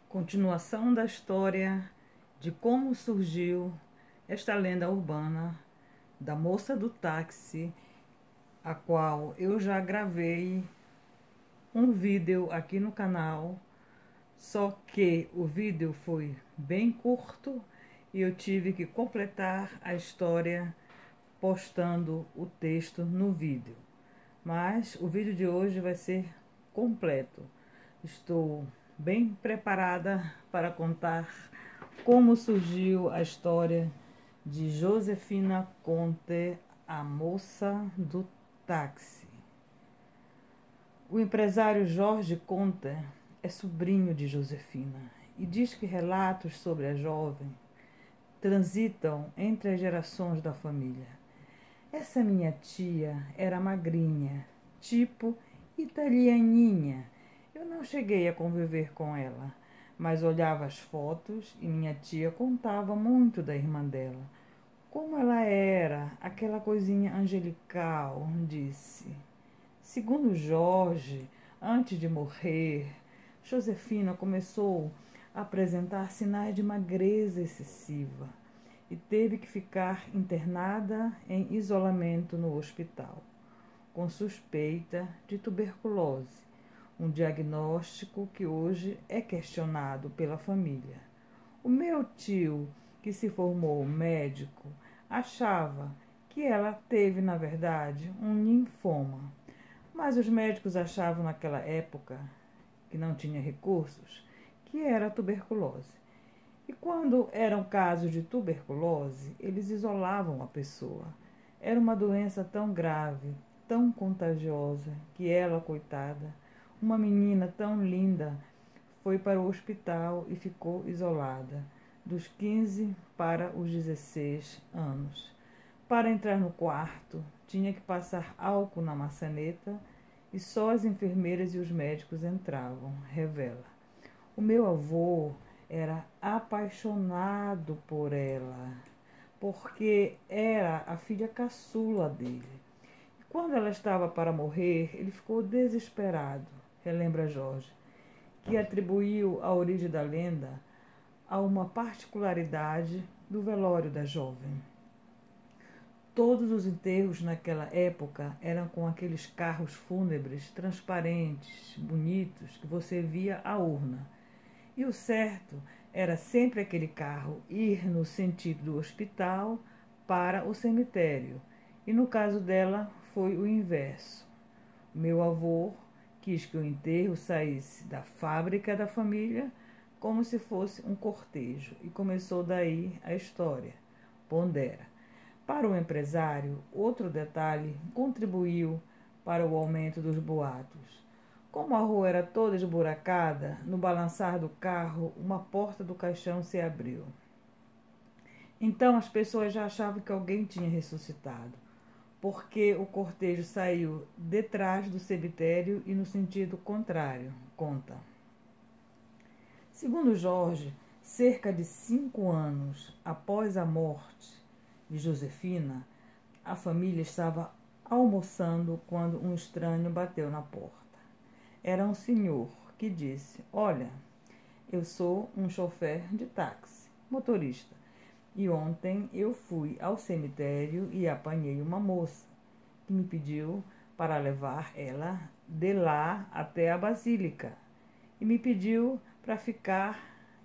Continuação da história de como surgiu esta lenda urbana da moça do táxi, a qual eu já gravei um vídeo aqui no canal, só que o vídeo foi bem curto e eu tive que completar a história postando o texto no vídeo. Mas o vídeo de hoje vai ser completo. Estou bem preparada para contar como surgiu a história de Josefina Conte, a moça do táxi. O empresário Jorge Conte é sobrinho de Josefina e diz que relatos sobre a jovem transitam entre as gerações da família. Essa minha tia era magrinha, tipo italianinha. Eu não cheguei a conviver com ela, mas olhava as fotos e minha tia contava muito da irmã dela. Como ela era, aquela coisinha angelical, disse. Segundo Jorge, antes de morrer, Josefina começou a apresentar sinais de magreza excessiva e teve que ficar internada em isolamento no hospital, com suspeita de tuberculose, um diagnóstico que hoje é questionado pela família. O meu tio, que se formou médico, achava que ela teve, na verdade, um linfoma, mas os médicos achavam naquela época, que não tinha recursos, que era tuberculose. E quando eram casos de tuberculose, eles isolavam a pessoa. Era uma doença tão grave, tão contagiosa, que ela, coitada, uma menina tão linda, foi para o hospital e ficou isolada, dos 15 para os 16 anos. Para entrar no quarto, tinha que passar álcool na maçaneta e só as enfermeiras e os médicos entravam, revela. O meu avô era apaixonado por ela, porque era a filha caçula dele. E quando ela estava para morrer, ele ficou desesperado, relembra Jorge, que atribuiu a origem da lenda a uma particularidade do velório da jovem. Todos os enterros naquela época eram com aqueles carros fúnebres transparentes, bonitos, que você via a urna. E o certo era sempre aquele carro ir no sentido do hospital para o cemitério. E no caso dela foi o inverso. Meu avô quis que o enterro saísse da fábrica da família como se fosse um cortejo. E começou daí a história. Pondera. Para o empresário, outro detalhe contribuiu para o aumento dos boatos. Como a rua era toda esburacada, no balançar do carro, uma porta do caixão se abriu. Então as pessoas já achavam que alguém tinha ressuscitado, porque o cortejo saiu detrás do cemitério e no sentido contrário, conta. Segundo Jorge, cerca de 5 anos após a morte de Josefina, a família estava almoçando quando um estranho bateu na porta. Era um senhor que disse: "Olha, eu sou um chofer de táxi, motorista, e ontem eu fui ao cemitério e apanhei uma moça que me pediu para levar ela de lá até a basílica e me pediu para ficar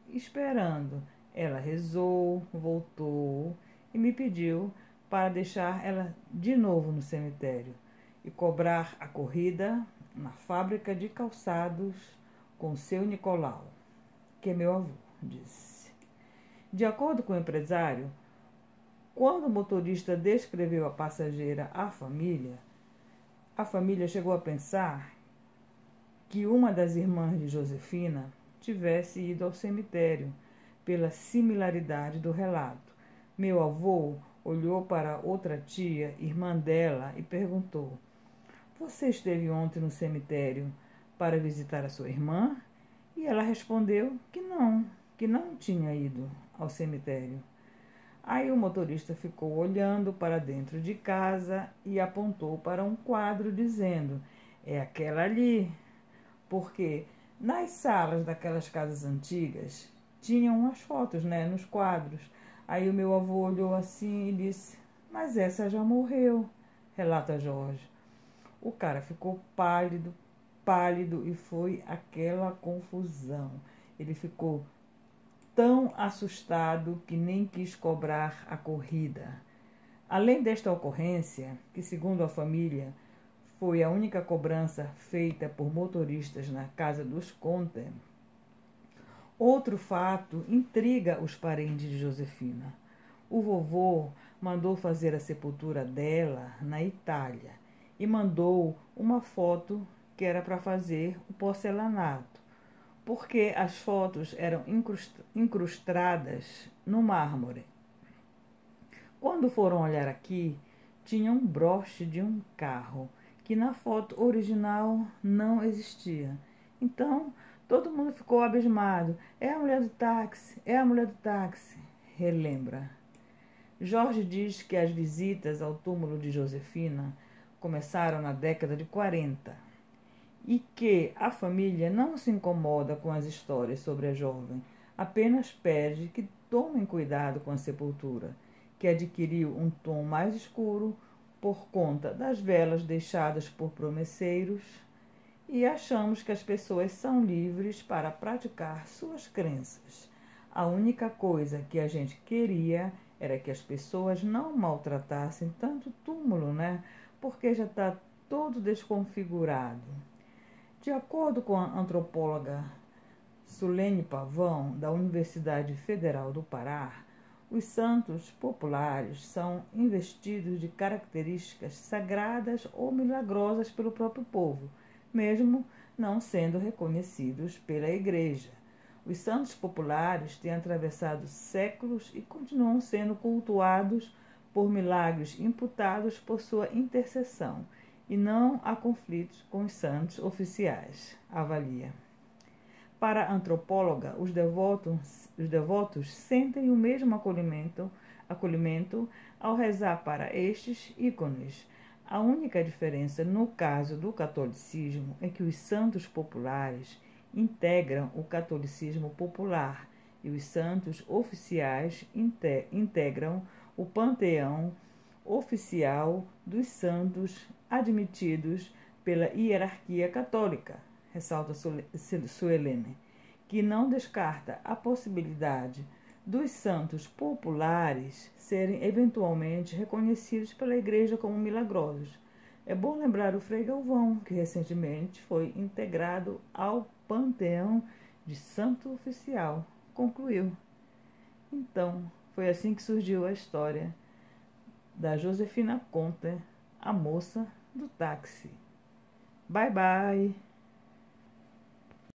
esperando. Ela rezou, voltou e me pediu para deixar ela de novo no cemitério e cobrar a corrida na fábrica de calçados com seu Nicolau, que é meu avô", disse. De acordo com o empresário, quando o motorista descreveu a passageira à a família chegou a pensar que uma das irmãs de Josefina tivesse ido ao cemitério, pela similaridade do relato. Meu avô olhou para outra tia, irmã dela, e perguntou: "Você esteve ontem no cemitério para visitar a sua irmã?" E ela respondeu que não tinha ido ao cemitério. Aí o motorista ficou olhando para dentro de casa e apontou para um quadro dizendo: "É aquela ali", porque Nas salas daquelas casas antigas, tinham umas fotos, né, nos quadros. Aí o meu avô olhou assim e disse: "Mas essa já morreu", relata Jorge. O cara ficou pálido, pálido, e foi aquela confusão. Ele ficou tão assustado que nem quis cobrar a corrida. Além desta ocorrência, que segundo a família foi a única cobrança feita por motoristas na casa dos Conte, outro fato intriga os parentes de Josefina. O vovô mandou fazer a sepultura dela na Itália e mandou uma foto que era para fazer o porcelanato, porque as fotos eram incrustadas no mármore. Quando foram olhar aqui, tinha um broche de um carro que na foto original não existia. Então, todo mundo ficou abismado. "É a mulher do táxi, é a mulher do táxi", relembra. Jorge diz que as visitas ao túmulo de Josefina começaram na década de 40 e que a família não se incomoda com as histórias sobre a jovem, apenas pede que tomem cuidado com a sepultura, que adquiriu um tom mais escuro por conta das velas deixadas por promesseiros, e achamos que as pessoas são livres para praticar suas crenças. A única coisa que a gente queria era que as pessoas não maltratassem tanto o túmulo, né? Porque já está todo desconfigurado. De acordo com a antropóloga Sulene Pavão, da Universidade Federal do Pará, os santos populares são investidos de características sagradas ou milagrosas pelo próprio povo, mesmo não sendo reconhecidos pela Igreja. Os santos populares têm atravessado séculos e continuam sendo cultuados por milagres imputados por sua intercessão, e não há conflitos com os santos oficiais, avalia. Para a antropóloga, os devotos sentem o mesmo acolhimento ao rezar para estes ícones. A única diferença no caso do catolicismo é que os santos populares integram o catolicismo popular e os santos oficiais integram o panteão oficial dos santos admitidos pela hierarquia católica, ressalta Suelene, que não descarta a possibilidade dos santos populares serem eventualmente reconhecidos pela Igreja como milagrosos. É bom lembrar o Frei Galvão, que recentemente foi integrado ao panteão de santo oficial, concluiu. Então, foi assim que surgiu a história da Josefina Conte, a moça do táxi. Bye, bye!